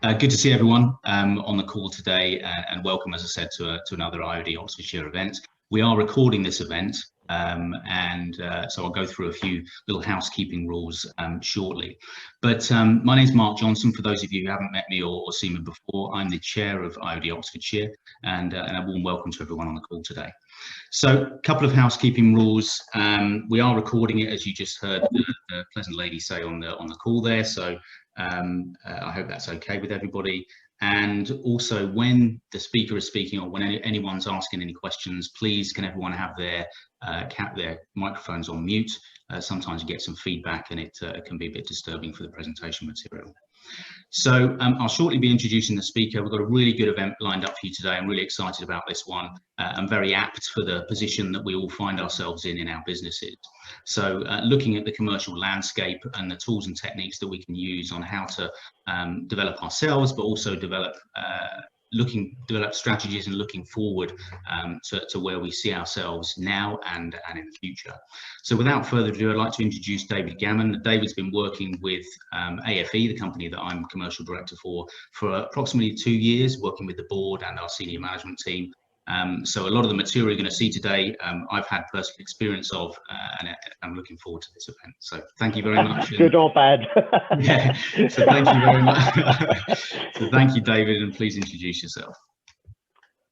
Good to see everyone on the call today, and welcome, as I said, to another IoD Oxfordshire event. We are recording this event, so I'll go through a few little housekeeping rules shortly. But my name's Mark Johnson. For those of you who haven't met me or seen me before, I'm the chair of IoD Oxfordshire, and a warm welcome to everyone on the call today. So, a couple of housekeeping rules. We are recording it, as you just heard the pleasant lady say on the call there. So I hope that's okay with everybody. And also, when the speaker is speaking or when anyone's asking any questions, please can everyone have their microphones on mute. Sometimes you get some feedback and it can be a bit disturbing for the presentation material. So I'll shortly be introducing the speaker. We've got a really good event lined up for you today. I'm really excited about this one. I'm very apt for the position that we all find ourselves in our businesses. So looking at the commercial landscape and the tools and techniques that we can use on how to develop ourselves, but also develop strategies and looking forward to where we see ourselves now and in the future. So without further ado, I'd like to introduce David Gammon. David's been working with AFE, the company that I'm commercial director for approximately 2 years, working with the board and our senior management team. So a lot of the material you're going to see today, I've had personal experience of, and I'm looking forward to this event. So thank you very much. Good or bad. Yeah, so thank you very much. So thank you, David, and please introduce yourself.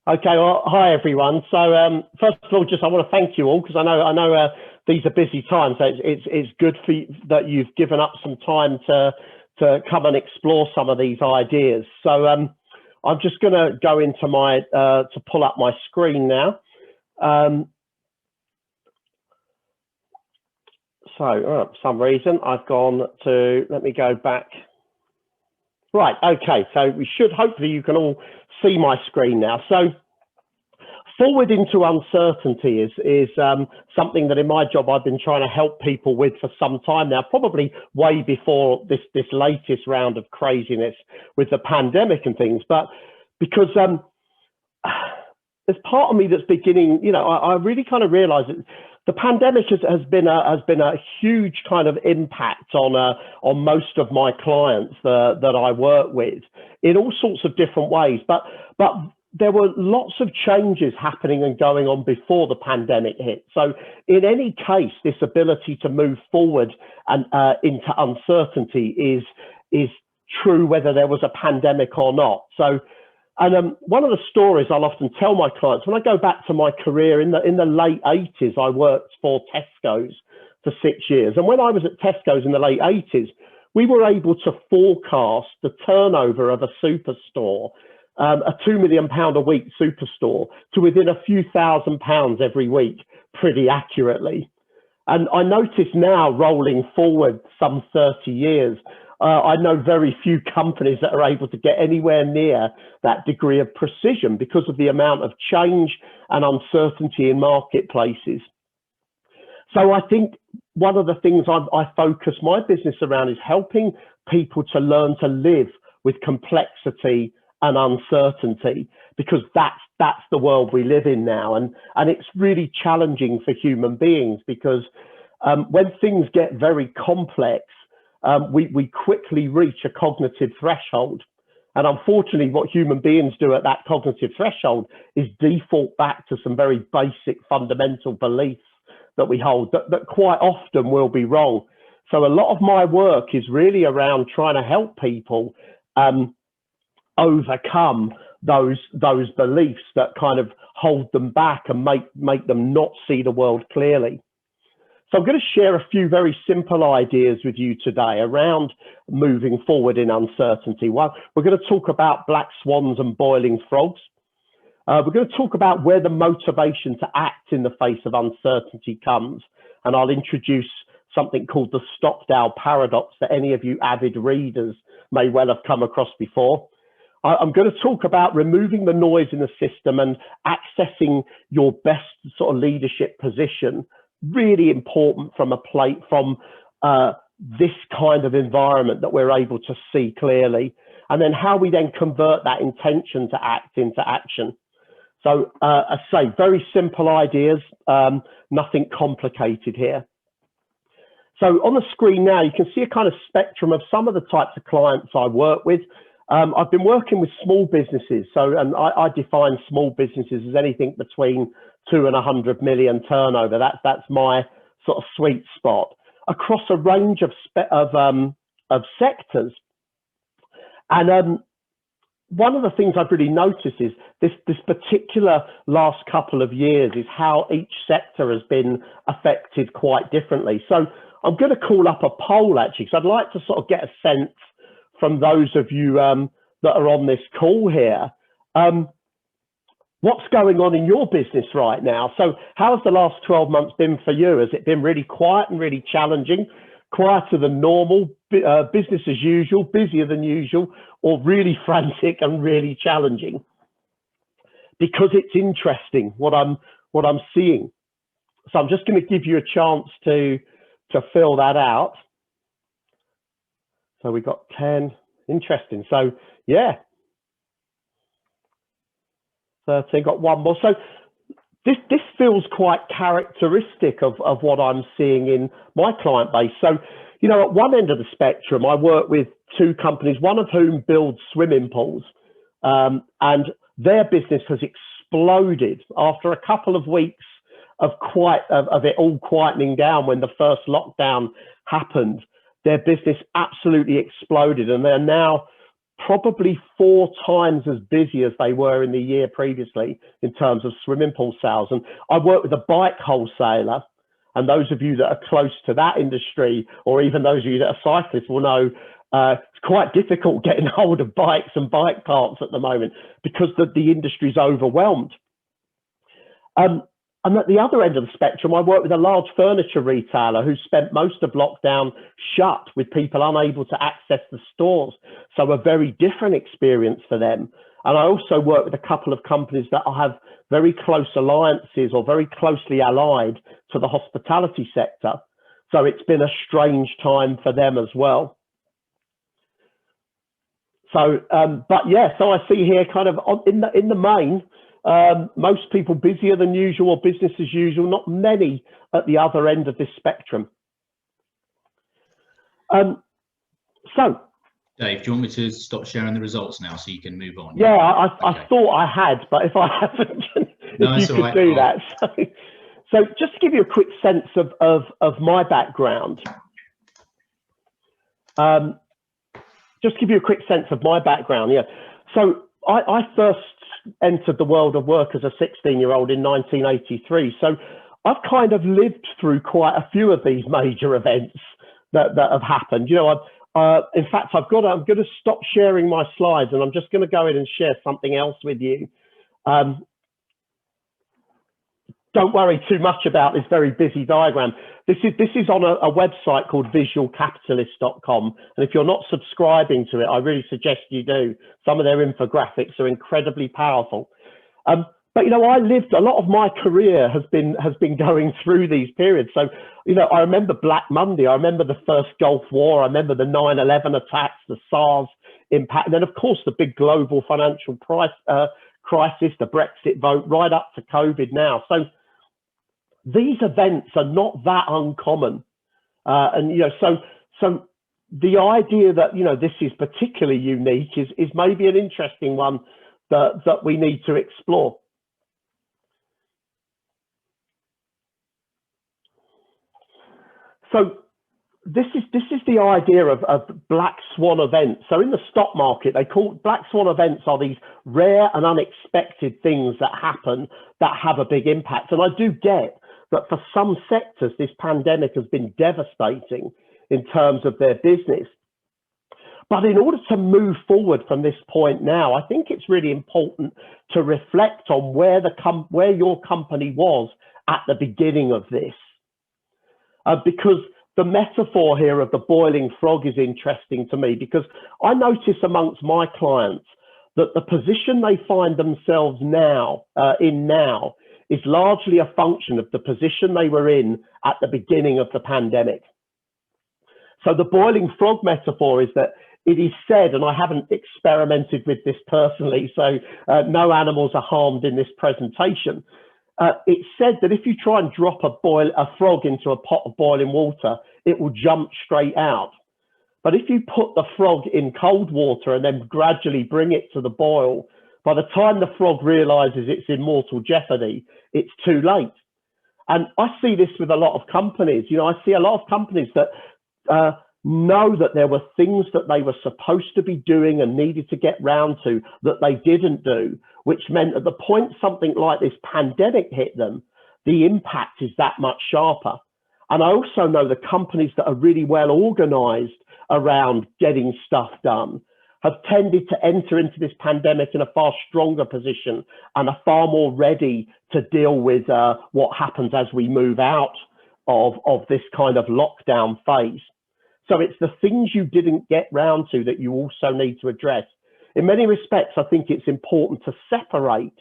Okay, well, hi everyone. So first of all, I want to thank you all, because I know these are busy times. So it's good for you that you've given up some time to come and explore some of these ideas. So I'm just going to go into my to pull up my screen now. For some reason I've gone to, let me go back. Right, okay, so hopefully you can all see my screen now. So forward into uncertainty is something that in my job I've been trying to help people with for some time now, probably way before this latest round of craziness with the pandemic and things. But because there's part of me that's beginning, I really kind of realize that the pandemic has been a huge kind of impact on most of my clients that I work with in all sorts of different ways. But there were lots of changes happening and going on before the pandemic hit. So in any case, this ability to move forward and into uncertainty is true whether there was a pandemic or not. So, and one of the stories I'll often tell my clients, when I go back to my career in the late 80s, I worked for Tesco's for 6 years. And when I was at Tesco's in the late 80s, we were able to forecast the turnover of a superstore, a £2 million a week superstore, to within a few £1,000s every week, pretty accurately. And I notice now, rolling forward some 30 years, I know very few companies that are able to get anywhere near that degree of precision because of the amount of change and uncertainty in marketplaces. So I think one of the things I focus my business around is helping people to learn to live with complexity and uncertainty, because that's the world we live in now. And it's really challenging for human beings, because when things get very complex, we quickly reach a cognitive threshold. And unfortunately, what human beings do at that cognitive threshold is default back to some very basic fundamental beliefs that we hold that quite often will be wrong. So a lot of my work is really around trying to help people overcome those beliefs that kind of hold them back and make them not see the world clearly. So I'm going to share a few very simple ideas with you today around moving forward in uncertainty. Well, we're going to talk about black swans and boiling frogs. We're going to talk about where the motivation to act in the face of uncertainty comes. And I'll introduce something called the STOCKDALE paradox that any of you avid readers may well have come across before. I'm going to talk about removing the noise in the system and accessing your best sort of leadership position. Really important from this kind of environment that we're able to see clearly, and then how we then convert that intention to act into action. So I say very simple ideas, nothing complicated here. So on the screen now, you can see a kind of spectrum of some of the types of clients I work with. I've been working with small businesses. So, and I define small businesses as anything between 2 and 100 million turnover. That's my sort of sweet spot across a range of sectors. And one of the things I've really noticed is this particular last couple of years is how each sector has been affected quite differently. So I'm going to call up a poll actually, because I'd like to sort of get a sense from those of you that are on this call here. What's going on in your business right now? So how's the last 12 months been for you? Has it been really quiet and really challenging, quieter than normal, business as usual, busier than usual, or really frantic and really challenging? Because it's interesting what I'm seeing. So I'm just going to give you a chance to fill that out. So we got 10. Interesting. So yeah. 13, got one more. So this feels quite characteristic of what I'm seeing in my client base. So, you know, at one end of the spectrum, I work with 2 companies, one of whom builds swimming pools, and their business has exploded after a couple of weeks of it all quietening down when the first lockdown happened. Their business absolutely exploded, and they're now probably 4 times as busy as they were in the year previously in terms of swimming pool sales. And I work with a bike wholesaler, and those of you that are close to that industry, or even those of you that are cyclists, will know it's quite difficult getting hold of bikes and bike parts at the moment because the industry's overwhelmed. And at the other end of the spectrum, I work with a large furniture retailer who spent most of lockdown shut with people unable to access the stores. So a very different experience for them. And I also work with a couple of companies that have very close alliances or very closely allied to the hospitality sector. So it's been a strange time for them as well. So, but yeah, so I see here kind of in the main, most people busier than usual or business as usual, not many at the other end of this spectrum. So, Dave, do you want me to stop sharing the results now so you can move on? Yeah, I thought I had, but if I haven't, if you could do that. So just to give you a quick sense of my background. Just to give you a quick sense of my background, yeah. So I first entered the world of work as a 16-year-old in 1983. So I've kind of lived through quite a few of these major events that have happened. You know, in fact, I'm going to stop sharing my slides, and I'm just going to go in and share something else with you. Don't worry too much about this very busy diagram. This is on a website called visualcapitalist.com. And if you're not subscribing to it, I really suggest you do. Some of their infographics are incredibly powerful. But, you know, a lot of my career has been going through these periods. So, you know, I remember Black Monday. I remember the first Gulf War. I remember the 9/11 attacks, the SARS impact. And then, of course, the big global financial crisis, the Brexit vote, right up to COVID now. So these events are not that uncommon. And, you know, so the idea that, you know, this is particularly unique is maybe an interesting one that we need to explore. So this is the idea of black swan events. So in the stock market, they call black swan events are these rare and unexpected things that happen that have a big impact. And I do get that for some sectors, this pandemic has been devastating in terms of their business. But in order to move forward from this point now, I think it's really important to reflect on where your company was at the beginning of this. Because the metaphor here of the boiling frog is interesting to me, because I notice amongst my clients that the position they find themselves now is largely a function of the position they were in at the beginning of the pandemic. So the boiling frog metaphor is that it is said, and I haven't experimented with this personally, so no animals are harmed in this presentation. It's said that if you try and drop a frog into a pot of boiling water, it will jump straight out. But if you put the frog in cold water and then gradually bring it to the boil, by the time the frog realizes it's in mortal jeopardy, it's too late. And I see this with a lot of companies. You know, I see a lot of companies that know that there were things that they were supposed to be doing and needed to get round to that they didn't do, which meant at the point something like this pandemic hit them, the impact is that much sharper. And I also know the companies that are really well organized around getting stuff done have tended to enter into this pandemic in a far stronger position and are far more ready to deal with what happens as we move out of this kind of lockdown phase. So it's the things you didn't get round to that you also need to address. In many respects, I think it's important to separate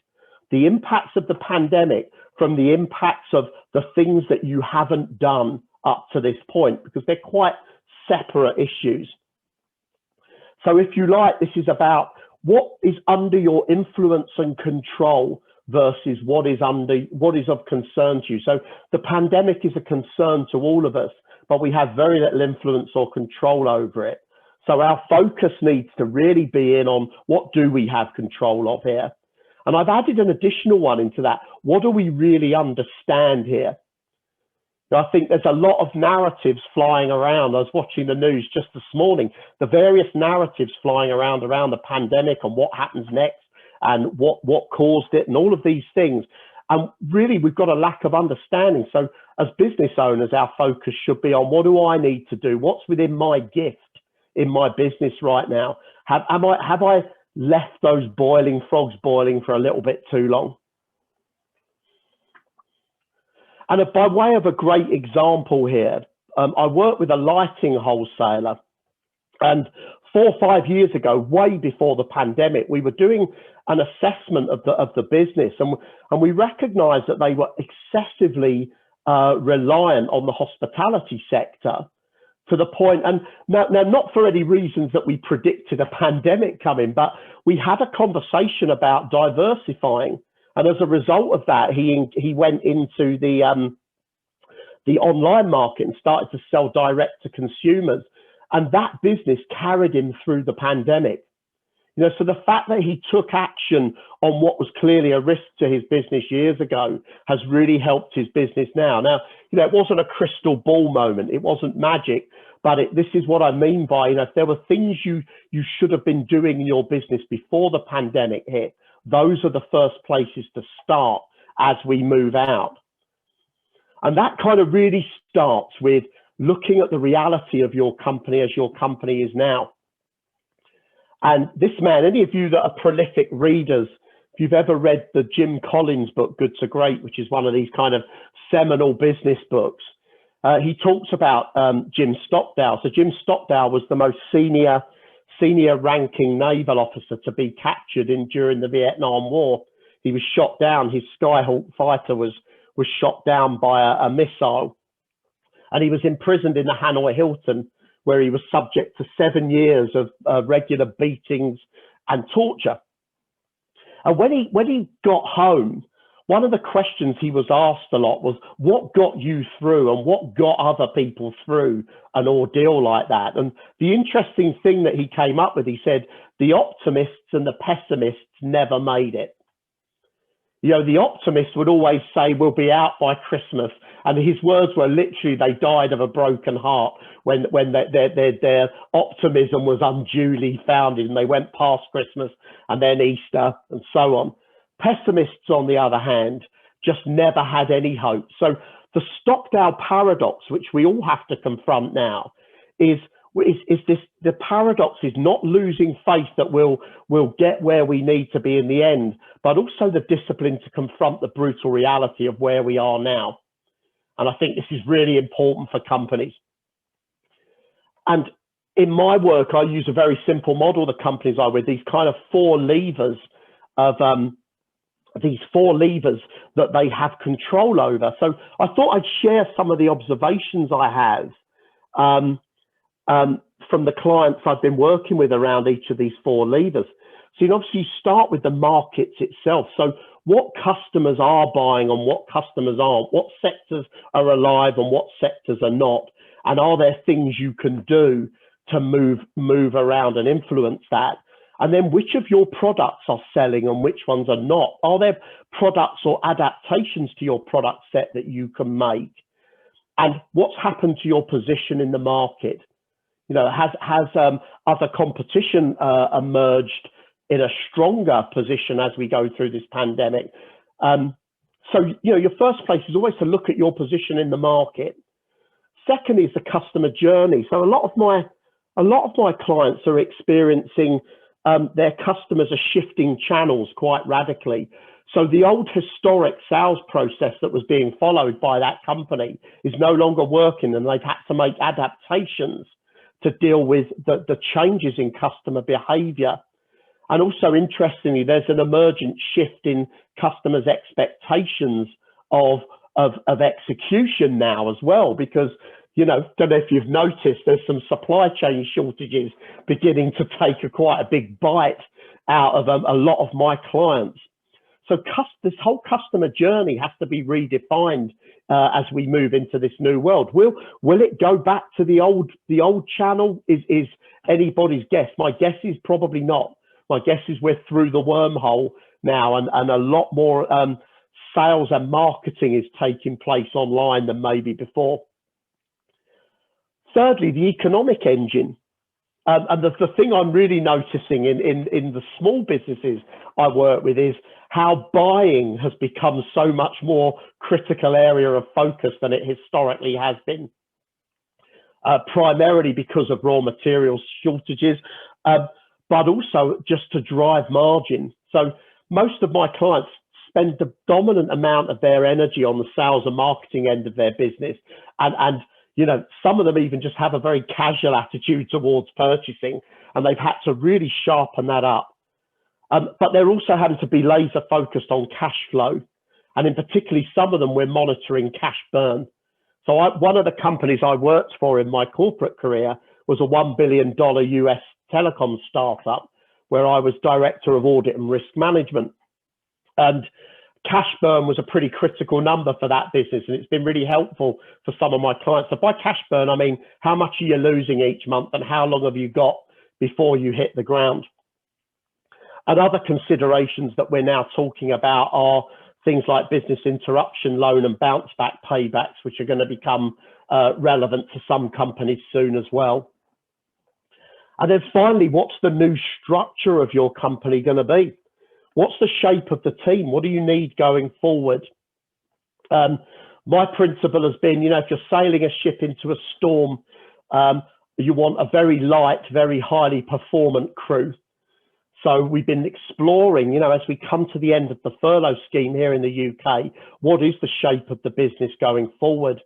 the impacts of the pandemic from the impacts of the things that you haven't done up to this point, because they're quite separate issues. So if you like, this is about what is under your influence and control versus what is of concern to you. So the pandemic is a concern to all of us, but we have very little influence or control over it. So our focus needs to really be in on what do we have control of here. And I've added an additional one into that. What do we really understand here? I think there's a lot of narratives flying around. I was watching the news just this morning, the various narratives flying around the pandemic and what happens next and what caused it and all of these things. And really, we've got a lack of understanding. So as business owners, our focus should be on what do I need to do? What's within my gift in my business right now? Have I left those boiling frogs boiling for a little bit too long? And by way of a great example here, I work with a lighting wholesaler, and 4 or 5 years ago, way before the pandemic, we were doing an assessment of the business, and we recognized that they were excessively reliant on the hospitality sector, to the point, and now not for any reasons that we predicted a pandemic coming, but we had a conversation about diversifying. And as a result of that, he went into the online market and started to sell direct to consumers. And that business carried him through the pandemic. You know, so the fact that he took action on what was clearly a risk to his business years ago has really helped his business now. Now, you know, it wasn't a crystal ball moment. It wasn't magic, but this is what I mean by, you know, if there were things you should have been doing in your business before the pandemic hit, those are the first places to start as we move out. And that kind of really starts with looking at the reality of your company as your company is now. And this man, any of you that are prolific readers, if you've ever read the Jim Collins book, Good to Great, which is one of these kind of seminal business books, he talks about Jim Stockdale. So Jim Stockdale was the most senior ranking naval officer to be captured during the Vietnam War. He was shot down. His Skyhawk fighter was shot down by a missile, and he was imprisoned in the Hanoi Hilton, where he was subject to 7 years of regular beatings and torture. And when he got home, one of the questions he was asked a lot was, what got you through and what got other people through an ordeal like that? And the interesting thing that he came up with, he said, the optimists and the pessimists never made it. You know, the optimists would always say, we'll be out by Christmas. And his words were literally, they died of a broken heart when their optimism was unduly founded and they went past Christmas and then Easter and so on. Pessimists, on the other hand, just never had any hope. So the Stockdale paradox, which we all have to confront now, is this: the paradox is not losing faith that we'll get where we need to be in the end, but also the discipline to confront the brutal reality of where we are now. And I think this is really important for companies. And in my work, I use a very simple model, the companies are with, these kind of 4 levers of these 4 levers that they have control over. So I thought I'd share some of the observations I have from the clients I've been working with around each of these 4 levers. So obviously you start with the markets itself. So what customers are buying and what customers aren't, what sectors are alive and what sectors are not, and are there things you can do to move around and influence that? And then which of your products are selling and which ones are not? Are there products or adaptations to your product set that you can make? And what's happened to your position in the market? You know, has other competition emerged in a stronger position as we go through this pandemic? So, you know, your first place is always to look at your position in the market. Second is the customer journey. So a lot of my clients are experiencing their customers are shifting channels quite radically. So the old historic sales process that was being followed by that company is no longer working, and they've had to make adaptations to deal with the changes in customer behavior. And also, interestingly, there's an emergent shift in customers' expectations of execution now as well, because, you know, don't know if you've noticed, there's some supply chain shortages beginning to take quite a big bite out of a lot of my clients. So this whole customer journey has to be redefined as we move into this new world. Will it go back to the old channel? Is anybody's guess. My guess is probably not. My guess is we're through the wormhole now, and a lot more sales and marketing is taking place online than maybe before. Thirdly, the economic engine. And the thing I'm really noticing in the small businesses I work with is how buying has become so much more critical area of focus than it historically has been, primarily because of raw materials shortages, but also just to drive margin. So most of my clients spend the dominant amount of their energy on the sales and marketing end of their business, and you know, some of them even just have a very casual attitude towards purchasing, and they've had to really sharpen that up. But they're also having to be laser focused on cash flow. And in particularly, some of them we're monitoring cash burn. So one of the companies I worked for in my corporate career was a $1 billion US telecom startup where I was director of audit and risk management. And cash burn was a pretty critical number for that business, and it's been really helpful for some of my clients. So by cash burn, I mean, how much are you losing each month and how long have you got before you hit the ground? And other considerations that we're now talking about are things like business interruption loan and bounce back paybacks, which are going to become relevant to some companies soon as well. And then finally, what's the new structure of your company going to be? What's the shape of the team? What do you need going forward? My principle has been, you know, if you're sailing a ship into a storm, you want a very light, very highly performant crew. So we've been exploring, you know, as we come to the end of the furlough scheme here in the UK, what is the shape of the business going forward?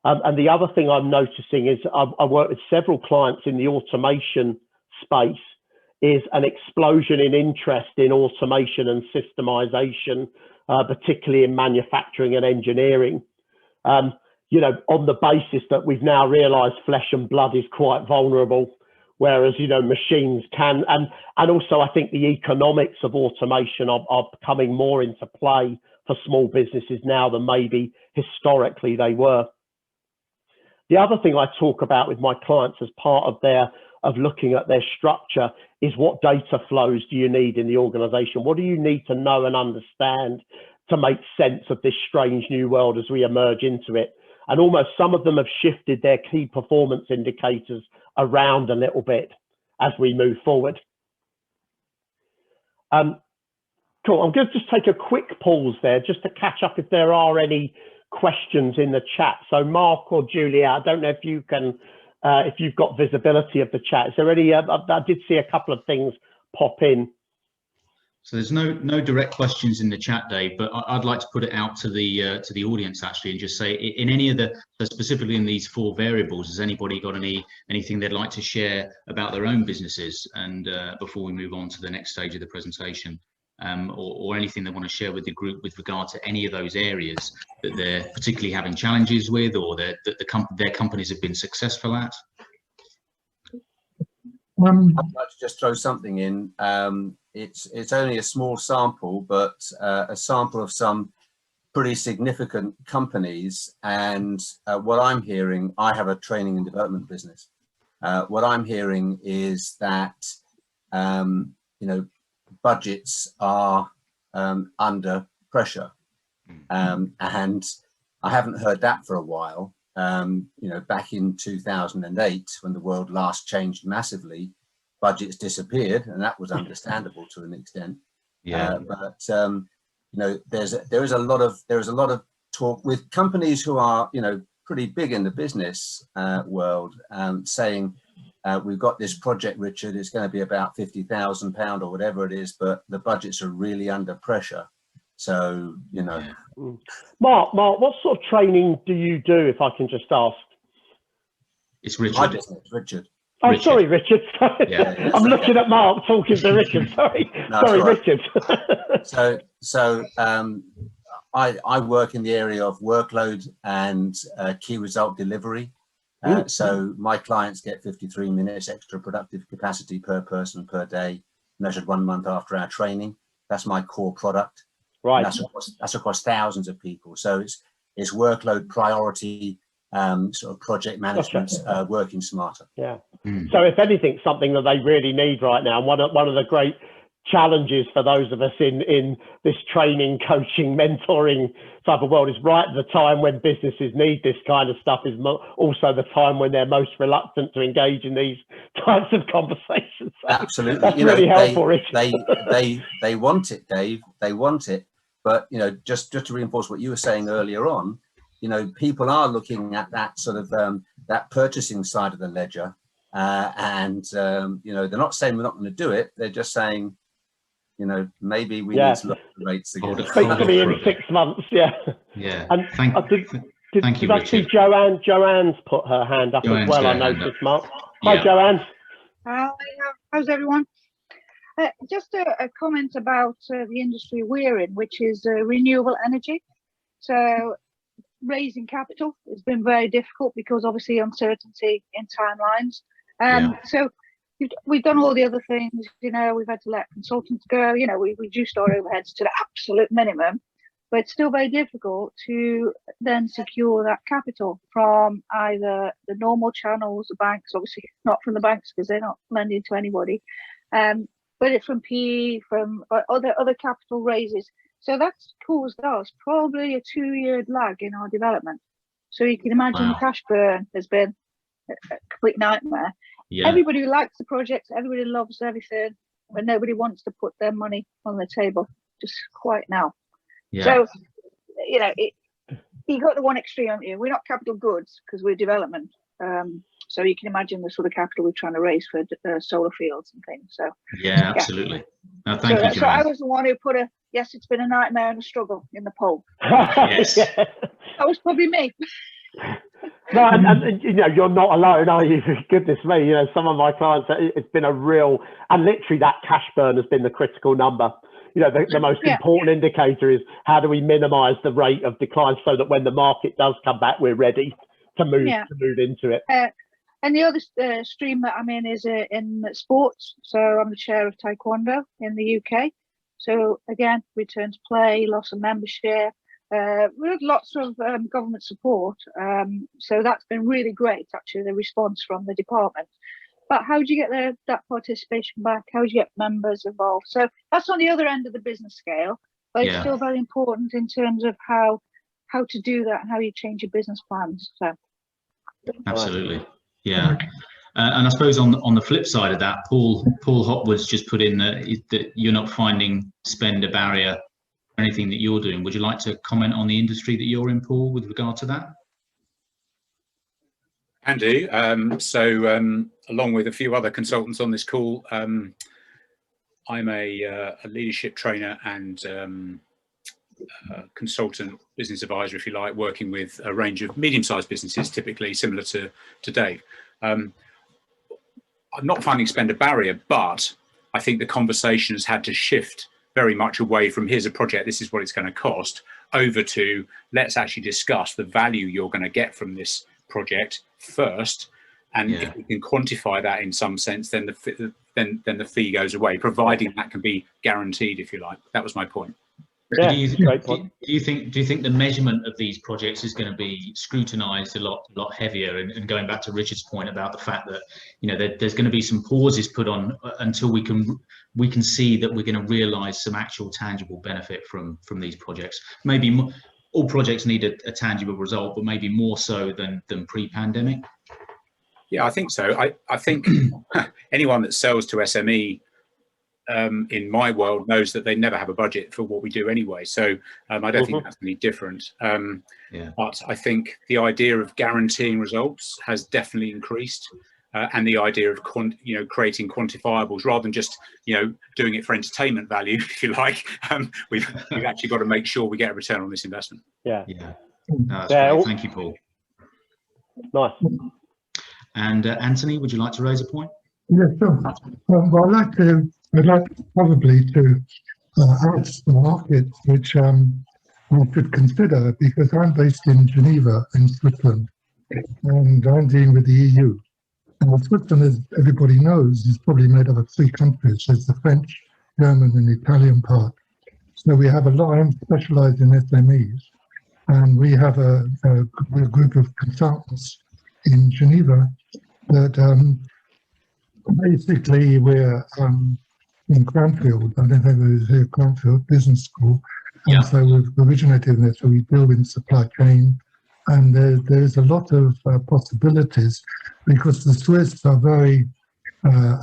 And the other thing I'm noticing is I work with several clients in the automation space, is an explosion in interest in automation and systemization, particularly in manufacturing and engineering. You know, on the basis that we've now realized flesh and blood is quite vulnerable, whereas, you know, machines can, and also I think the economics of automation are coming more into play for small businesses now than maybe historically they were. The other thing I talk about with my clients as part of looking at their structure is what data flows do you need in the organization? What do you need to know and understand to make sense of this strange new world as we emerge into it? And almost some of them have shifted their key performance indicators around a little bit as we move forward. Cool, I'm going to just take a quick pause there just to catch up if there are any questions in the chat. So Mark or Julia, I don't know if you can, if you've got visibility of the chat. Is there any, I did see a couple of things pop in. So there's no direct questions in the chat, Dave, but I'd like to put it out to the audience actually, and just say, in any of the specifically in these 4 variables, has anybody got anything they'd like to share about their own businesses, and before we move on to the next stage of the presentation, or anything they want to share with the group with regard to any of those areas that they're particularly having challenges with, or that their companies have been successful at? I'd like to just throw something in. It's only a small sample, but a sample of some pretty significant companies. And what I'm hearing, I have a training and development business, What I'm hearing is that, you know, budgets are under pressure. And I haven't heard that for a while. You know, back in 2008, when the world last changed massively, budgets disappeared, and that was understandable to an extent. Yeah. But you know, there is a lot of talk with companies who are, you know, pretty big in the business world, saying we've got this project, Richard. It's going to be about £50,000 or whatever it is, but the budgets are really under pressure. So, you know. Yeah. Mark, what sort of training do you do, if I can just ask? It's Richard. My business, Richard. Oh, Richard. sorry, Richard. Yeah, I'm looking at Mark talking to Richard. Sorry, No, sorry, right. Richard. So I work in the area of workload and key result delivery. So my clients get 53 minutes extra productive capacity per person per day, measured 1 month after our training. That's my core product. Right. That's across thousands of people. So it's workload priority, sort of project management, Gotcha. working smarter. Yeah. So if anything, something that they really need right now, one of the great challenges for those of us in this training, coaching, mentoring type of world is right at the time when businesses need this kind of stuff is also the time when they're most reluctant to engage in these types of conversations. So absolutely. That's you really know, helpful, Richard. They want it, Dave. They want it. But, you know, just to reinforce what you were saying earlier on, you know, people are looking at that sort of that purchasing side of the ledger. And, you know, they're not saying we're not going to do it. They're just saying, you know, maybe we need to look at the rates again. Speak to me in 6 months. Yeah. Yeah. And Thank you, did I see Richard. Joanne's put her hand up as well, I noticed, Mark. Hi, Yeah. Joanne. Hi, how's everyone? Just a comment about the industry we're in, which is renewable energy. So raising capital has been very difficult because obviously uncertainty in timelines. So we've done all the other things, you know, we've had to let consultants go, you know, we reduced our overheads to the absolute minimum, but it's still very difficult to then secure that capital from either the normal channels, the banks, obviously not from the banks because they're not lending to anybody, but it's from PE, from other capital raises. So that's caused us probably a 2-year lag in our development. So you can imagine the cash burn has been a complete nightmare. Yeah. Everybody likes the project, everybody loves everything, but nobody wants to put their money on the table just quite now. Yeah. So, you know, you got the one extreme, haven't you? We're not capital goods because we're development. So you can imagine the sort of capital we're trying to raise for solar fields and things. So yeah, absolutely. No, thank you, so Joanne. I was the one who put yes, it's been a nightmare and a struggle in the poll. Yes. Yeah. That was probably me. No, and you know, you're not alone, are you? Goodness me, you know, some of my clients, it's been a real, and literally that cash burn has been the critical number. You know, the most important indicator is how do we minimize the rate of decline so that when the market does come back, we're ready to move into it. And the other stream that I'm in is in sports. So I'm the chair of Taekwondo in the UK. So again, return to play, loss of membership. We had lots of government support. So that's been really great, actually, the response from the department. But how do you get that participation back? How do you get members involved? So that's on the other end of the business scale, but it's still very important in terms of how to do that and how you change your business plans. So absolutely. Yeah. And I suppose on the flip side of that, Paul Hopwood's just put in that you're not finding spend a barrier for anything that you're doing. Would you like to comment on the industry that you're in, Paul, with regard to that? Can do. Along with a few other consultants on this call, I'm a leadership trainer and consultant, business advisor, if you like, working with a range of medium-sized businesses, typically similar to Dave. I'm not finding spend a barrier, but I think the conversation has had to shift very much away from here's a project, this is what it's going to cost, over to let's actually discuss the value you're going to get from this project first, and if we can quantify that in some sense, then the fee goes away, providing that can be guaranteed, if you like. That was my point. Yeah, Do you, great point. do you think the measurement of these projects is going to be scrutinised a lot heavier? And going back to Richard's point about the fact that there's going to be some pauses put on until we can see that we're going to realise some actual tangible benefit from these projects. Maybe all projects need a tangible result, but maybe more so than pre-pandemic. Yeah, I think so. I think anyone that sells to SME in my world knows that they never have a budget for what we do anyway. So I don't think that's any different. But I think the idea of guaranteeing results has definitely increased, and the idea of creating quantifiables rather than just doing it for entertainment value, if you like. We've actually got to make sure we get a return on this investment. No, that's great. Thank you, Paul. Nice. And Anthony, would you like to raise a point? Yeah, sure. Well, I'd like probably to add some markets which we could consider, because I'm based in Geneva in Switzerland, and I'm dealing with the EU. And Switzerland, as everybody knows, is probably made up of 3 countries. There's the French, German and Italian part. So we have a lot. I'm specialised in SMEs, and we have a group of consultants in Geneva that basically we're in Cranfield. I don't think it was here, Cranfield Business School. And so we've originated there, so we deal in supply chain. And there's a lot of possibilities, because the Swiss are very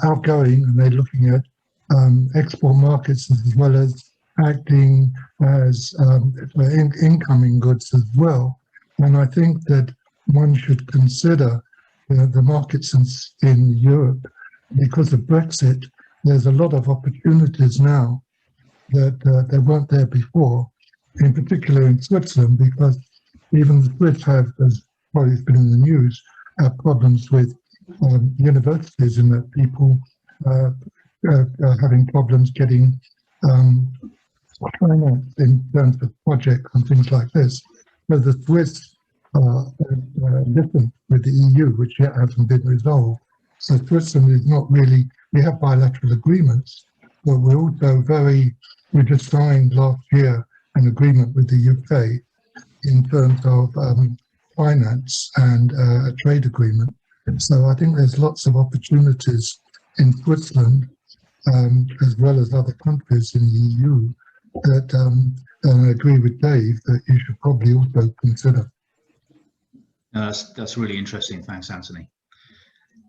outgoing, and they're looking at export markets as well as acting as incoming goods as well. And I think that one should consider the markets in Europe. Because of Brexit, there's a lot of opportunities now that they weren't there before, in particular in Switzerland, because even the Swiss have, as probably has been in the news, have problems with universities, in that people are having problems getting finance in terms of projects and things like this. So the Swiss are different with the EU, which yet hasn't been resolved. So Switzerland is not really, we have bilateral agreements, but we're also we just signed last year an agreement with the UK in terms of finance and a trade agreement. So I think there's lots of opportunities in Switzerland, as well as other countries in the EU, that I agree with Dave that you should probably also consider. That's really interesting. Thanks, Anthony.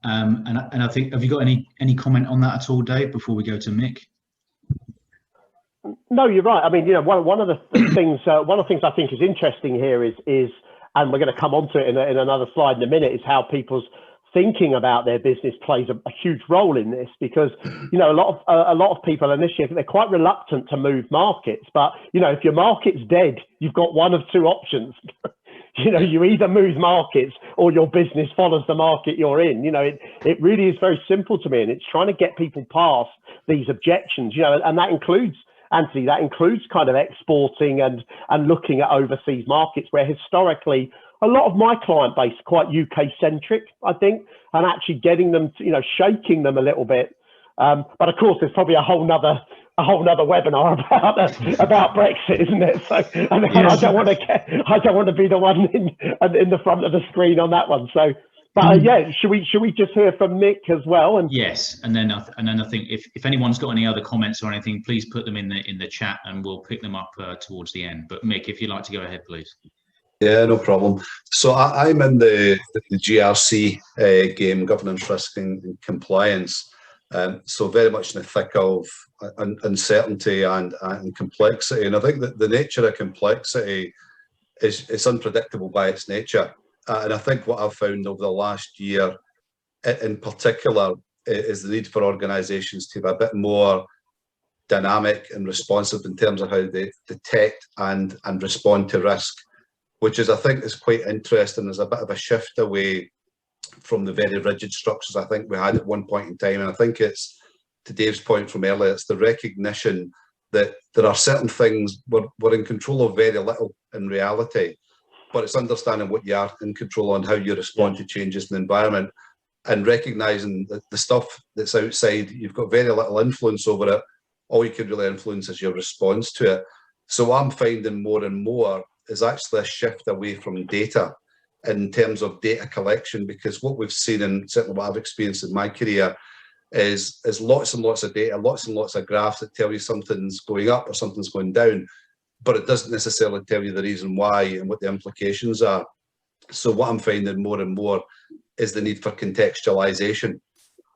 And I think, have you got any comment on that at all, Dave, before we go to Mick? No, you're right. I mean, one of the things I think is interesting here is, and we're going to come onto it in another slide in a minute, is how people's thinking about their business plays a huge role in this, because a lot of people initially, they're quite reluctant to move markets, but if your market's dead, you've got one of 2 options. You either move markets or your business follows the market you're in. It really is very simple to me, and it's trying to get people past these objections, and that includes, Anthony, kind of exporting and looking at overseas markets, where historically a lot of my client base is quite UK centric, I think, and actually getting them to, shaking them a little bit. But of course, there's probably a whole nother webinar about Brexit, isn't it? So I don't want to be the one in the front of the screen on that one. So, but should we just hear from Mick as well? And yes, and then I think if anyone's got any other comments or anything, please put them in the chat, and we'll pick them up towards the end. But Mick, if you'd like to go ahead, please. Yeah, no problem. So I'm in the GRC game, governance, risk and compliance. So very much in the thick of uncertainty and complexity. And I think that the nature of complexity is unpredictable by its nature. And I think what I've found over the last year in particular is the need for organisations to be a bit more dynamic and responsive in terms of how they detect and respond to risk, which is, I think, is quite interesting. There's a bit of a shift away from the very rigid structures I think we had at one point in time. And I think it's, to Dave's point from earlier, it's the recognition that there are certain things we're in control of very little in reality, but it's understanding what you are in control on, how you respond to changes in the environment, and recognising that the stuff that's outside, you've got very little influence over it. All you can really influence is your response to it. So what I'm finding more and more is actually a shift away from data in terms of data collection, because what we've seen, and certainly what I've experienced in my career, is lots and lots of data, lots and lots of graphs that tell you something's going up or something's going down, but it doesn't necessarily tell you the reason why and what the implications are. So what I'm finding more and more is the need for contextualization,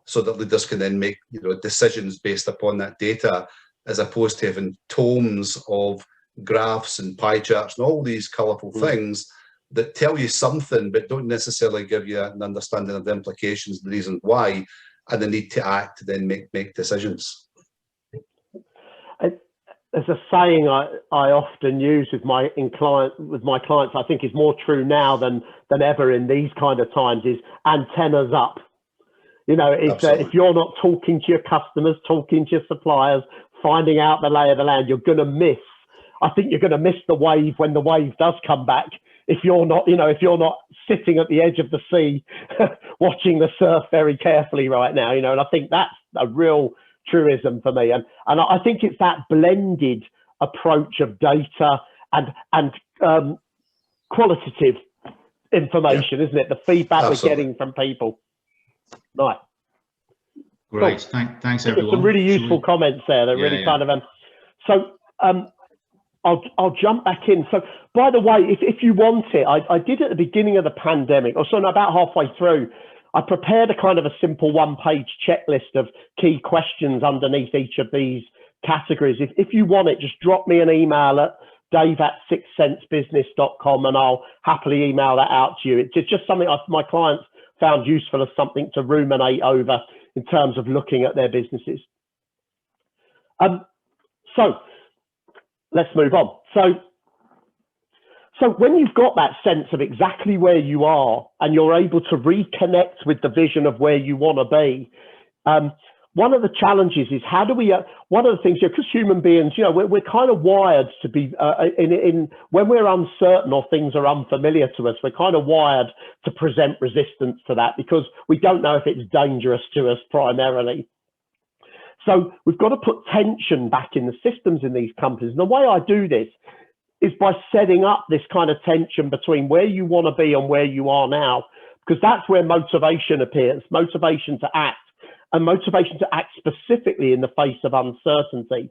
so that leaders can then make, you know, decisions based upon that data, as opposed to having tomes of graphs and pie charts and all these colourful things that tell you something but don't necessarily give you an understanding of the implications, the reason why, and the need to act to then make decisions. There's a saying I often use with my clients, I think is more true now than ever in these kind of times, is antennas up. You know, it's if you're not talking to your customers, talking to your suppliers, finding out the lay of the land, you're going to miss. I think you're going to miss the wave when the wave does come back. If you're not, you know, if you're not sitting at the edge of the sea, watching the surf very carefully right now, you know, and I think that's a real truism for me. And I think it's that blended approach of data and qualitative information, isn't it? The feedback we're getting from people. Right. Great. Cool. Thanks everyone. Some really useful comments there. They're really kind of I'll jump back in. So, by the way, if you want it, I did at the beginning of the pandemic, or so about halfway through, I prepared a kind of a simple one-page checklist of key questions underneath each of these categories. If you want it, just drop me an email at dave@sixcentsbusiness.com and I'll happily email that out to you. It's just something my clients found useful as something to ruminate over in terms of looking at their businesses. So let's move on. So when you've got that sense of exactly where you are and you're able to reconnect with the vision of where you want to be, one of the challenges is how do we, one of the things, because human beings, you know, we're kind of wired to be, when we're uncertain or things are unfamiliar to us, we're kind of wired to present resistance to that because we don't know if it's dangerous to us primarily. So we've got to put tension back in the systems in these companies. And the way I do this is by setting up this kind of tension between where you want to be and where you are now, because that's where motivation appears, motivation to act, and motivation to act specifically in the face of uncertainty.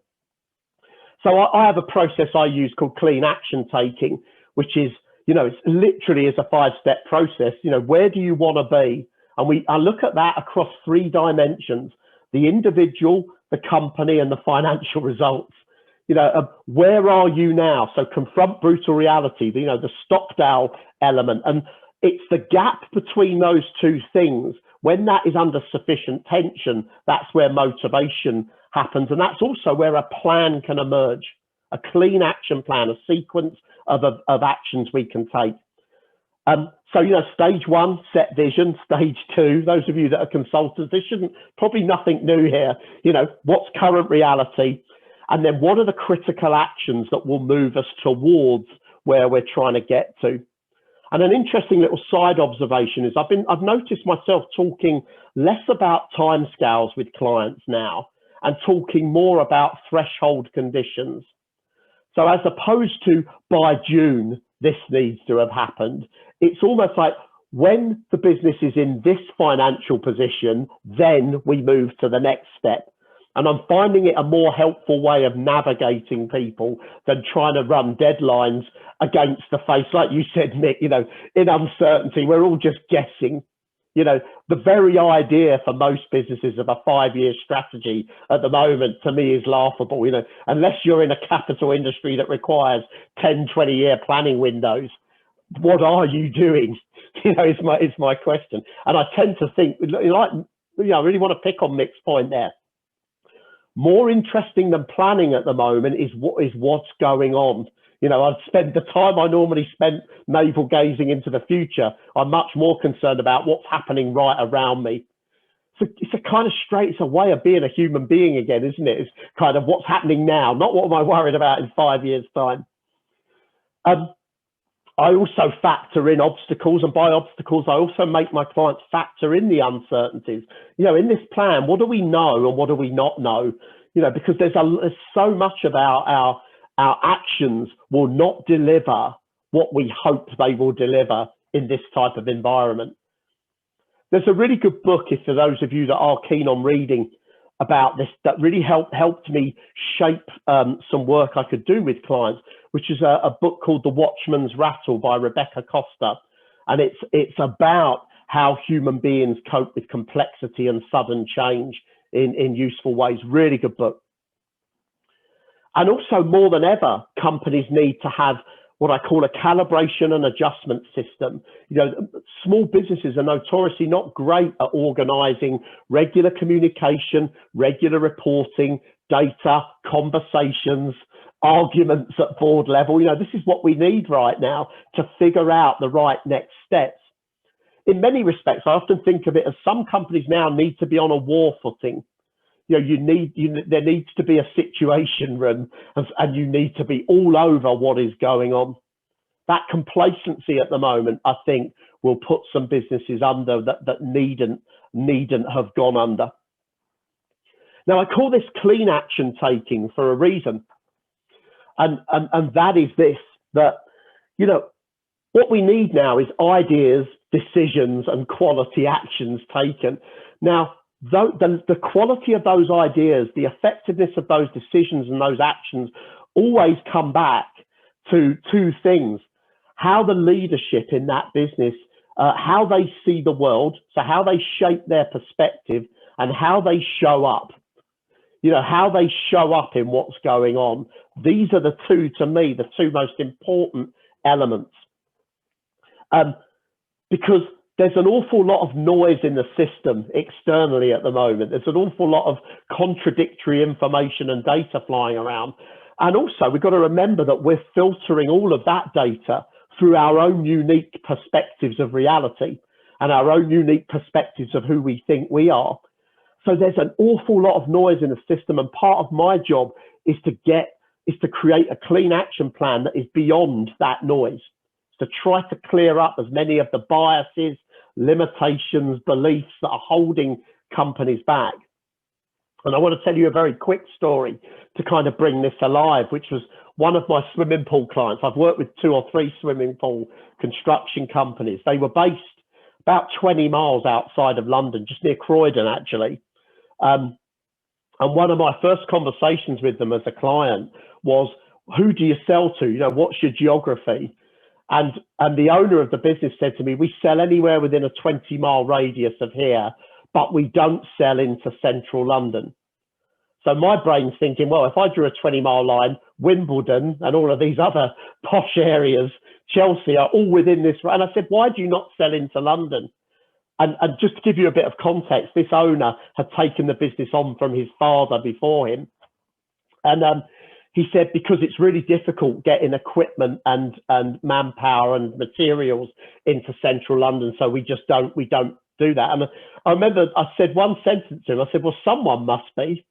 So I have a process I use called clean action taking, which is, you know, it's literally is a 5-step process. You know, where do you want to be? And I look at that across 3 dimensions: the individual, the company, and the financial results. You know, where are you now? So confront brutal reality, you know, the STOCKDALE element. And it's the gap between those 2 things. When that is under sufficient tension, that's where motivation happens. And that's also where a plan can emerge, a clean action plan, a sequence of actions we can take. So, you know, stage 1, set vision. Stage 2, those of you that are consultants, this shouldn't, probably nothing new here. You know, what's current reality? And then what are the critical actions that will move us towards where we're trying to get to? And an interesting little side observation is I've noticed myself talking less about timescales with clients now and talking more about threshold conditions. So as opposed to by June, this needs to have happened, it's almost like when the business is in this financial position, then we move to the next step. And I'm finding it a more helpful way of navigating people than trying to run deadlines against the face. Like you said, Mick, you know, in uncertainty, we're all just guessing. You know, the very idea for most businesses of a 5-year strategy at the moment, to me, is laughable. You know, unless you're in a capital industry that requires 10, 20-year planning windows, what are you doing? You know, is my question. And I tend to think, like, you know, I really want to pick on Mick's point there. More interesting than planning at the moment is what's going on. You know, I'd spend the time I normally spent navel gazing into the future. I'm much more concerned about what's happening right around me. So it's a kind of it's a way of being a human being again, isn't it? It's kind of what's happening now, not what am I worried about in 5 years' time. I also factor in obstacles, and by obstacles, I also make my clients factor in the uncertainties. You know, in this plan, what do we know and what do we not know? You know, because there's so much about our actions will not deliver what we hope they will deliver in this type of environment. There's a really good book, if for those of you that are keen on reading about this, that really helped me shape some work I could do with clients, which is a book called The Watchman's Rattle by Rebecca Costa. And it's about how human beings cope with complexity and sudden change in useful ways. Really good book. And also, more than ever, companies need to have what I call a calibration and adjustment system. You know, small businesses are notoriously not great at organizing regular communication, regular reporting, data, conversations, arguments at board level. You know, this is what we need right now to figure out the right next steps. In many respects, I often think of it as some companies now need to be on a war footing. You know, there needs to be a situation room, and you need to be all over what is going on. That complacency at the moment, I think, will put some businesses under that needn't have gone under. Now, I call this clean action taking for a reason, and that is this: that, you know, what we need now is ideas, decisions, and quality actions taken. Now, the quality of those ideas, the effectiveness of those decisions and those actions always come back to two things: how the leadership in that business, how they see the world, so how they shape their perspective, and how they show up. You know, how they show up in what's going on. These are the two, to me, the two most important elements. Because there's an awful lot of noise in the system externally at the moment. There's an awful lot of contradictory information and data flying around. And also, we've got to remember that we're filtering all of that data through our own unique perspectives of reality and our own unique perspectives of who we think we are. So there's an awful lot of noise in the system, and part of my job is to create a clean action plan that is beyond that noise, to try to clear up as many of the biases, limitations, beliefs that are holding companies back. And I want to tell you a very quick story to kind of bring this alive, which was one of my swimming pool clients. I've worked with 2 or 3 swimming pool construction companies. They were based about 20 miles outside of London, just near Croydon, actually. And one of my first conversations with them as a client was, who do you sell to? You know, what's your geography? And the owner of the business said to me, we sell anywhere within a 20-mile radius of here, but we don't sell into central London. So my brain's thinking, well, if I drew a 20-mile line, Wimbledon and all of these other posh areas, Chelsea, are all within this. And I said, why do you not sell into London? And just to give you a bit of context, this owner had taken the business on from his father before him. And he said, because it's really difficult getting equipment and manpower and materials into central London, so we don't do that. And I remember I said one sentence to him. I said, well, someone must be.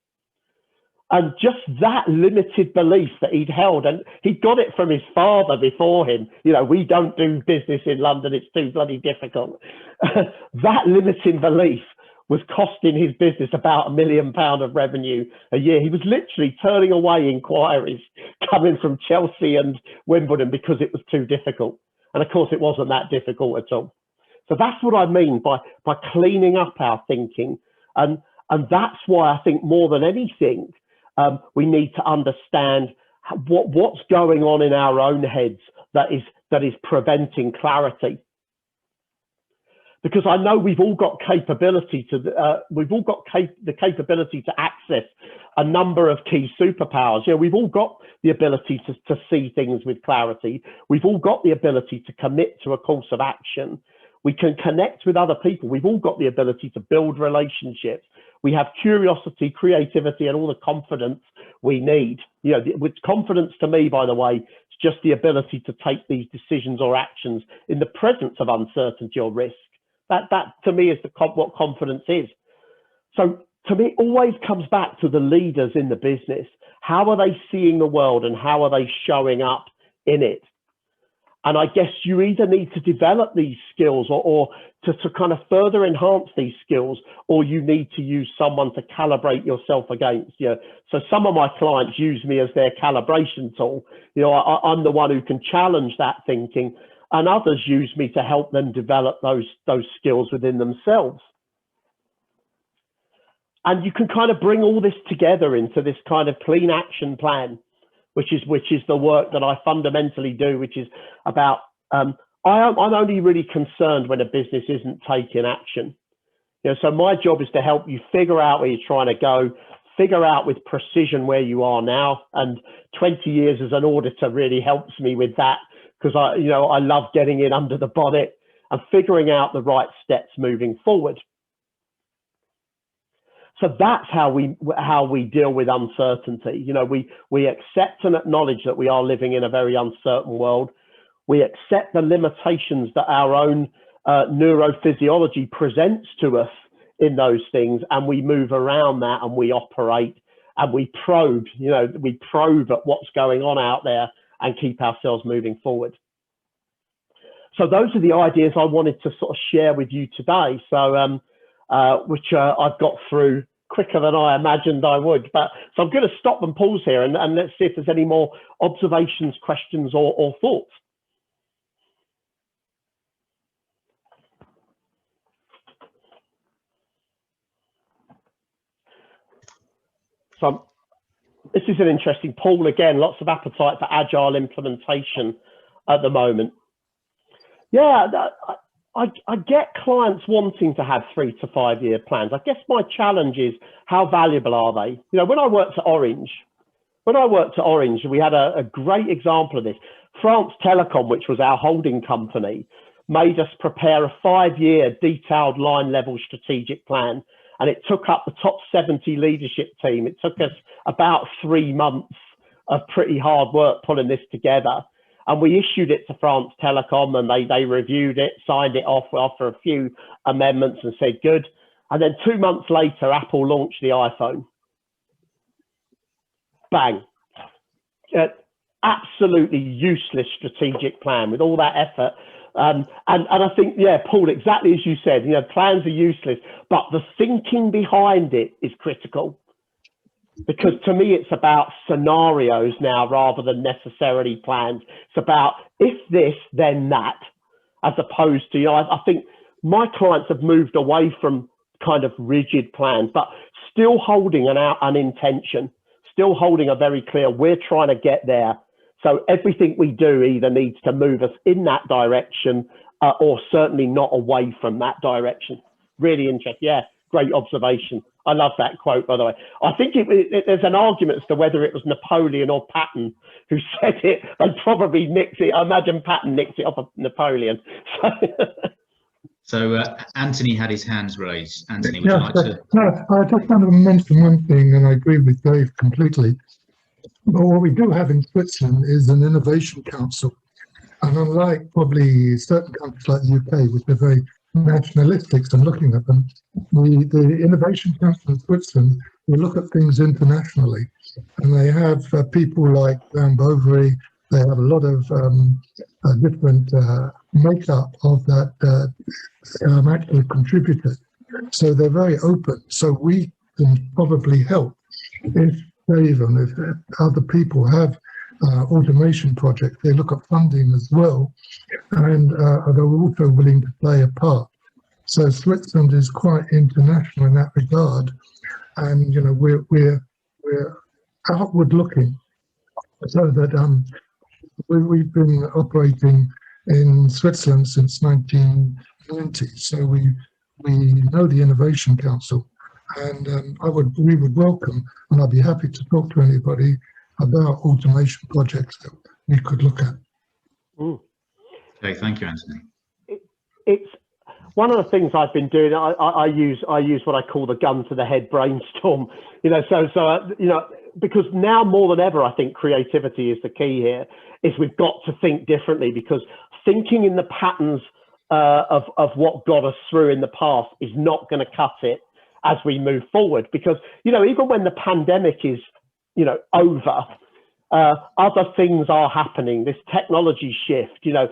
And just that limited belief that he'd held, and he got it from his father before him, you know, we don't do business in London, it's too bloody difficult. That limiting belief was costing his business about £1 million of revenue a year. He was literally turning away inquiries coming from Chelsea and Wimbledon because it was too difficult. And of course, it wasn't that difficult at all. So that's what I mean by cleaning up our thinking. And that's why I think more than anything, we need to understand what's going on in our own heads that is preventing clarity. Because I know we've all got capability to the capability to access a number of key superpowers. You know, we've all got the ability to see things with clarity. We've all got the ability to commit to a course of action. We can connect with other people. We've all got the ability to build relationships. We have curiosity, creativity, and all the confidence we need. You know, with confidence, to me, by the way, it's just the ability to take these decisions or actions in the presence of uncertainty or risk. That to me is what confidence is. So to me, it always comes back to the leaders in the business. How are they seeing the world and how are they showing up in it? And I guess you either need to develop these skills or to kind of further enhance these skills, or you need to use someone to calibrate yourself against. So some of my clients use me as their calibration tool. I'm the one who can challenge that thinking, and others use me to help them develop those skills within themselves. And you can kind of bring all this together into this kind of clean action plan, which is the work that I fundamentally do, which is about, I'm only really concerned when a business isn't taking action. So my job is to help you figure out where you're trying to go, figure out with precision where you are now. And 20 years as an auditor really helps me with that, because I love getting in under the bonnet and figuring out the right steps moving forward. So that's how we deal with uncertainty. We accept and acknowledge that we are living in a very uncertain world. We accept the limitations that our own neurophysiology presents to us in those things, and we move around that, and we operate, and we probe. We probe at what's going on out there and keep ourselves moving forward. So those are the ideas I wanted to sort of share with you today. So which I've got through quicker than I imagined I would. So I'm going to stop and pause here, and let's see if there's any more observations, questions, or thoughts. So this is an interesting, Paul, again, lots of appetite for agile implementation at the moment. Yeah, I get clients wanting to have 3 to 5 year plans. I guess my challenge is, how valuable are they? When I worked at Orange, we had a great example of this. France Telecom, which was our holding company, made us prepare a 5-year detailed line level strategic plan. And it took up the top 70 leadership team. It took us about 3 months of pretty hard work pulling this together. And we issued it to France Telecom, and they reviewed it, signed it off after a few amendments and said good. And then 2 months later, Apple launched the iPhone. Bang. Absolutely useless strategic plan with all that effort. And I think, yeah, Paul, exactly as you said, plans are useless, but the thinking behind it is critical. Because to me, it's about scenarios now rather than necessarily plans. It's about if this, then that, as opposed to, I think my clients have moved away from kind of rigid plans, but still holding an intention, still holding a very clear, we're trying to get there. So everything we do either needs to move us in that direction or certainly not away from that direction. Really interesting. Yeah, great observation. I love that quote, by the way. I think there's an argument as to whether it was Napoleon or Patton who said it. They probably nicked it. I imagine Patton nicked it off of Napoleon. So Anthony had his hands raised. Anthony, would you like to? No, I just want to mention one thing, and I agree with Dave completely. But what we do have in Switzerland is an innovation council. And unlike probably certain countries like the UK, which are very nationalistic, and looking at them, the Innovation Council in Switzerland will look at things internationally. And they have people like Bovary, they have a lot of different makeup of that actually contributed. So they're very open. So we can probably help if Dave and if other people have automation projects, they look at funding as well, and they're also willing to play a part. So Switzerland is quite international in that regard, and we're outward looking, so that we've been operating in Switzerland since 1990. So we know the Innovation Council, and we would welcome, and I'd be happy to talk to anybody about automation projects that we could look at. Okay, thank you, Anthony. It's one of the things I've been doing. I use what I call the gun to the head brainstorm. Because now more than ever, I think creativity is the key here. Is we've got to think differently, because thinking in the patterns of what got us through in the past is not going to cut it as we move forward. Because even when the pandemic is over, other things are happening. This technology shift, you know,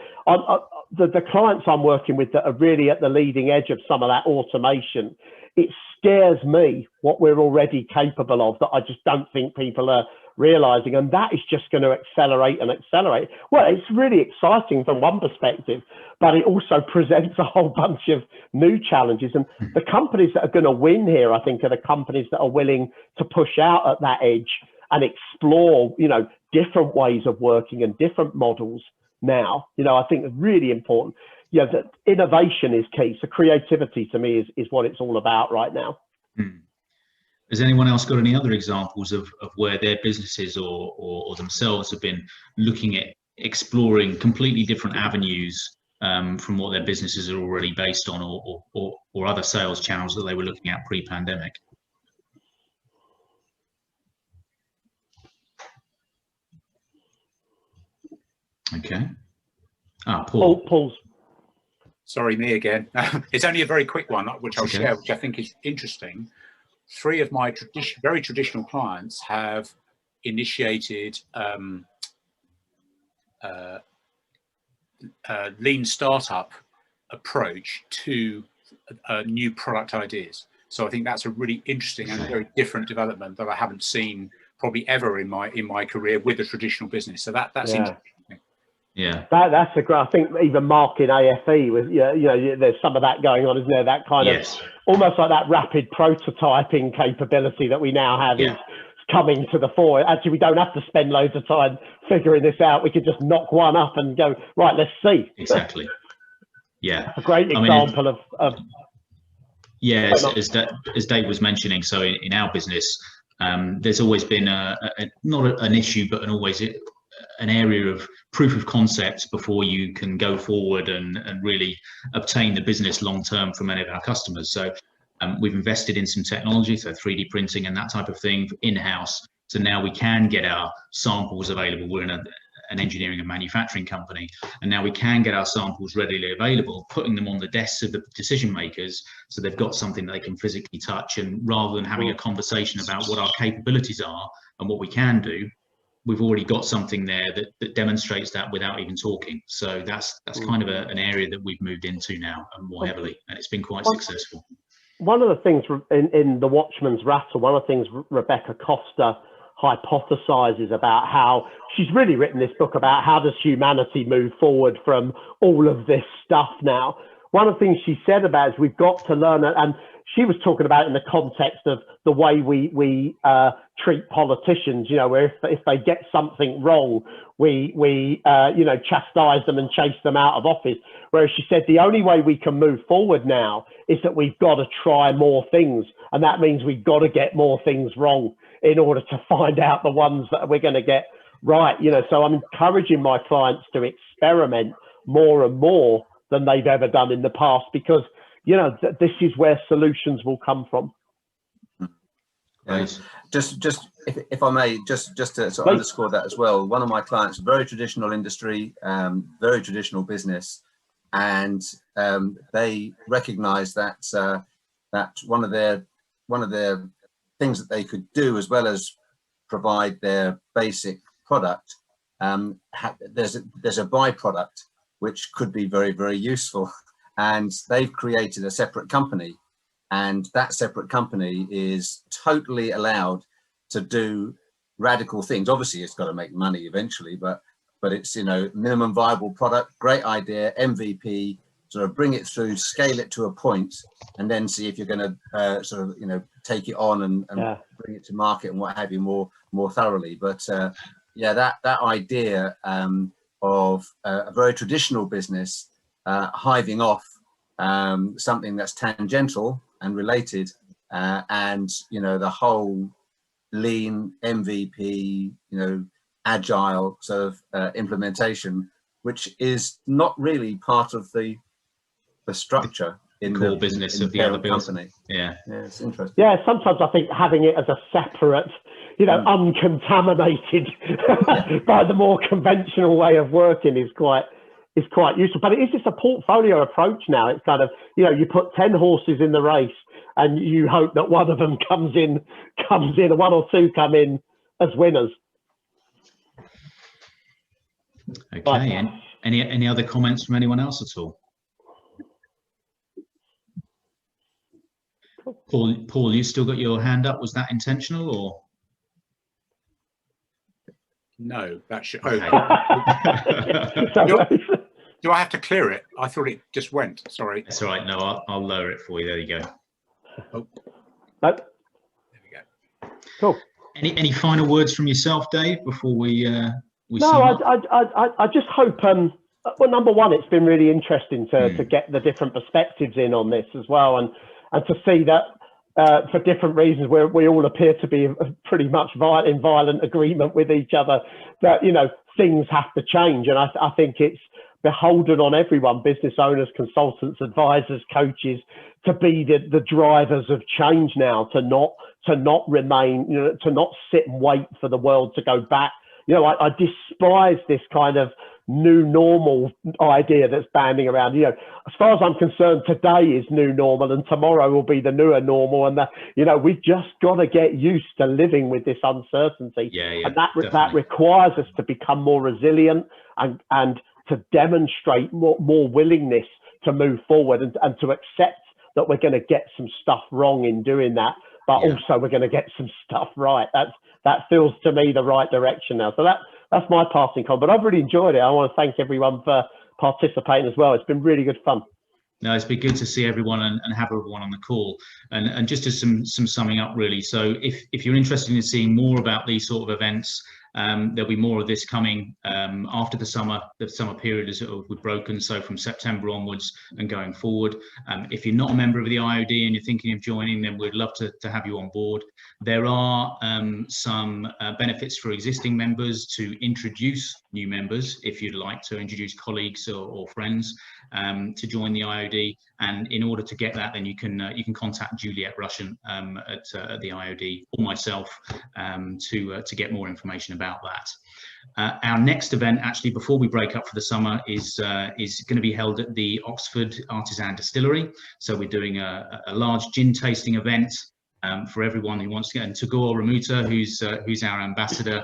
the clients I'm working with that are really at the leading edge of some of that automation, it scares me what we're already capable of that I just don't think people are realizing, and that is just going to accelerate and accelerate. Well, it's really exciting from one perspective, but it also presents a whole bunch of new challenges. And the companies that are going to win here, I think, are the companies that are willing to push out at that edge and explore, you know, different ways of working and different models now. You know, I think it's really important. Yeah, that innovation is key. So creativity to me is what it's all about right now. Has anyone else got any other examples of where their businesses or themselves have been looking at exploring completely different avenues from what their businesses are already based on, or other sales channels that they were looking at pre-pandemic? Okay. Paul's. Sorry, me again. It's only a very quick one, which I'll share, which I think is interesting. 3 of my very traditional clients have initiated lean startup approach to new product ideas. So I think that's a really interesting and very different development that I haven't seen probably ever in my career with a traditional business. So that's interesting. Yeah, that's a great. I think even Mark in AFE was, you know, there's some of that going on, isn't there? That kind of almost like that rapid prototyping capability that we now have is coming to the fore. Actually, we don't have to spend loads of time figuring this out. We could just knock one up and go, right, let's see. Exactly. Yeah, a great example of. Yeah, as Dave was mentioning, so in our business, there's always been not an issue, but always an area of proof of concept before you can go forward and really obtain the business long term from many of our customers. So we've invested in some technology, so 3D printing and that type of thing in-house. So now we can get our samples available. We're in an engineering and manufacturing company, and now we can get our samples readily available, putting them on the desks of the decision makers, so they've got something that they can physically touch. And rather than having a conversation about what our capabilities are and what we can do, we've already got something there that demonstrates that without even talking. So that's kind of an area that we've moved into now and more heavily, and it's been quite successful. One of the things in the Watchman's Rattle, one of the things Rebecca Costa hypothesizes about, how she's really written this book about how does humanity move forward from all of this stuff now. One of the things she said about is we've got to learn, and she was talking about it in the context of the way we treat politicians, you know, where if they get something wrong, we you know, chastise them and chase them out of office. Whereas she said the only way we can move forward now is that we've got to try more things. And that means we've got to get more things wrong in order to find out the ones that we're going to get right. You know, so I'm encouraging my clients to experiment more and more than they've ever done in the past, because, you know, this is where solutions will come from. Yes. Just if I may, just to sort of underscore that as well. One of my clients, very traditional industry, very traditional business, and they recognise that that one of their things that they could do, as well as provide their basic product, there's a byproduct which could be very, very useful, and they've created a separate company. And that separate company is totally allowed to do radical things. Obviously, it's got to make money eventually, but it's, you know, minimum viable product, great idea, MVP, sort of bring it through, scale it to a point, and then see if you're going to sort of, you know, take it on and bring it to market and what have you more thoroughly. But yeah, that idea of a very traditional business hiving off something that's tangential and related, and, you know, the whole lean MVP, you know, agile sort of implementation, which is not really part of the structure in the business in of the other company. Yeah, it's interesting. Yeah, sometimes I think having it as a separate, you know, uncontaminated by the more conventional way of working is quite useful. But it is just a portfolio approach now. It's kind of, you know, you put 10 horses in the race and you hope that one of them comes in, and one or two come in as winners. Okay. Bye. And any other comments from anyone else at all? Paul, you still got your hand up. Was that intentional or? No, that should. Okay. Do I have to clear it? I thought it just went. Sorry. That's all right. No, I'll lower it for you. There you go. Oh. Nope. There we go. Cool. Any final words from yourself, Dave, before we sum No, up? I just hope. Well, number one, it's been really interesting to get the different perspectives in on this as well, and to see that for different reasons we all appear to be pretty much in violent agreement with each other that, you know, things have to change. And I think it's beholden on everyone, business owners, consultants, advisors, coaches, to be the drivers of change now, to not remain, you know, to not sit and wait for the world to go back. You know, I despise this kind of new normal idea that's banding around. You know, as far as I'm concerned, today is new normal and tomorrow will be the newer normal. And you know, we've just got to get used to living with this uncertainty. Yeah, and that requires us to become more resilient and to demonstrate more willingness to move forward and to accept that we're going to get some stuff wrong in doing that, but also we're going to get some stuff right. That feels to me the right direction now. So that's my passing comment. But I've really enjoyed it. I want to thank everyone for participating as well. It's been really good fun. No, it's been good to see everyone and have everyone on the call. And just as some summing up, really. So if you're interested in seeing more about these sort of events, there'll be more of this coming after the summer. The summer period is we've broken, so from September onwards and going forward. If you're not a member of the IoD and you're thinking of joining, then we'd love to have you on board. There are some benefits for existing members to introduce new members, if you'd like to introduce colleagues or friends to join the IoD. And in order to get that, then you can contact Juliet Russian at the IoD or myself to get more information about that. Our next event, actually, before we break up for the summer, is going to be held at the Oxford Artisan Distillery. So we're doing a large gin tasting event for everyone who wants to get. And Tagore Ramuta, who's our ambassador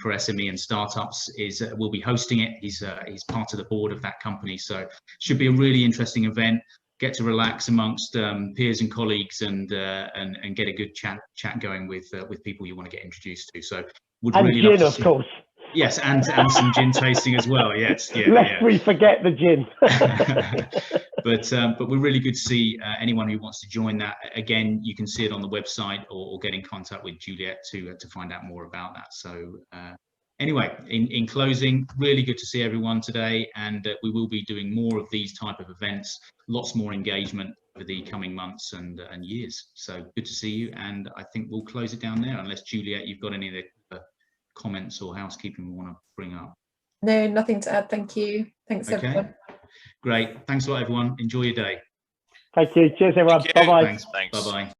for SME and startups, will be hosting it. He's part of the board of that company, so should be a really interesting event. Get to relax amongst peers and colleagues and get a good chat going with people you want to get introduced to. So would really love to see, of course. Yes, and some gin tasting as well. Yes, lest we forget the gin. But we're really good to see anyone who wants to join that. Again, you can see it on the website or get in contact with Juliet to find out more about that. So anyway, in closing, really good to see everyone today, and we will be doing more of these type of events, lots more engagement over the coming months and years. So good to see you, and I think we'll close it down there, unless Juliet, you've got any of the comments or housekeeping we want to bring up. No, nothing to add. Thank you. Thanks, everyone. Great. Thanks a lot, everyone. Enjoy your day. Thank you. Cheers, everyone. Bye-bye. Thanks. Bye-bye.